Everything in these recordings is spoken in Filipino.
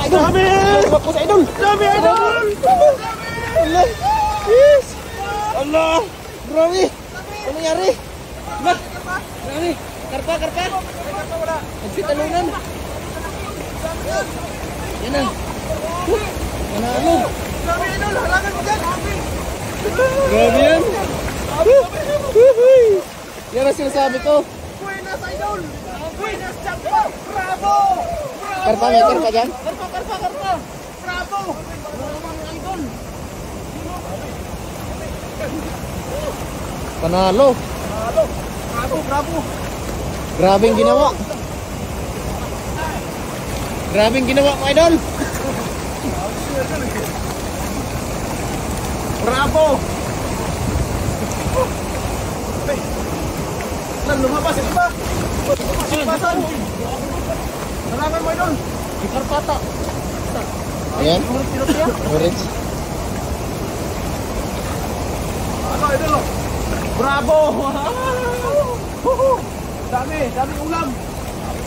idol. Dami! Tumakbo sa idol. Dami, idol! Allah! Yes! Allah! Grabe! Ano nangyari? Ba? Grabe! Karpa! Nagsitalunan! Yan na! Manalo! Grabe, idol! Halangan mo dyan! Grabe yan! Yan ang sinasabi ko! Buenas, idol! Buenas, Champa! Bravo! Karpa, may karpa dyan? Karpa! Bravo! Idol! Panalo! Bravo! Grabing ginawa! Grabing ginawa mo, idol! Bravo! Lumabas yung iba! Lumabasan! Halangan mo, idol! Ikarpata! Ayan. Orange. Ano, idol? Bravo! Dami ulam!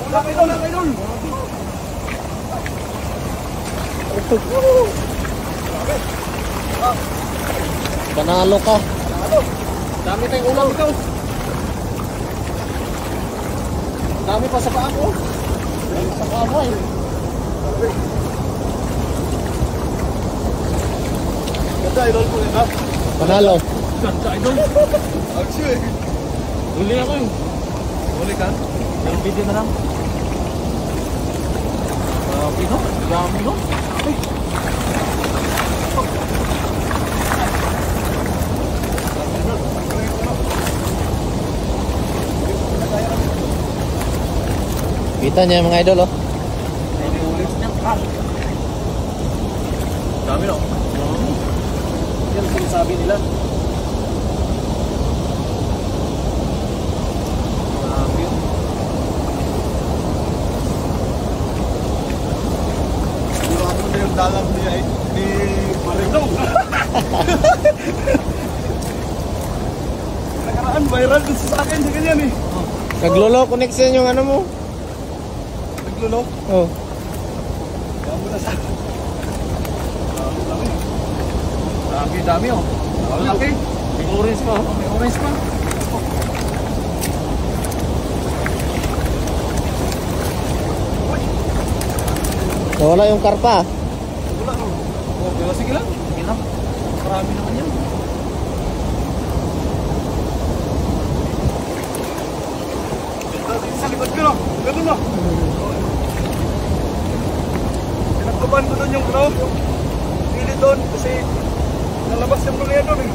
Ulam, idol! Panalo ka. Dami tayong ulam ito! Dami pa sa paa ko! Sa paa mo eh! Ganda, idol po nila! Panalo. Ganda, idol! Actually, huli ako eh! Huli ka? Yung video na lang. Pino? Dami no? Kita niya mga idol, oh. Dami no? Yan ang sinasabi nila. Dalam niya di Marinong. Nakaraan viral din sa akin sa ganyan eh. Naglolo connection yung ano mo. Naglulo? Oh. Kaya mo na sa dami oh. Ang laki. May orange pa oh. May orange pa. Nawala yung karpa. Wala no. Oh, pero sige lang. Sige lang. Marami naman yan. Sa likod ko no. Ganun no. Pinagkuban ko doon yung ano. Pili doon kasi nalabas yung mga yan doon eh.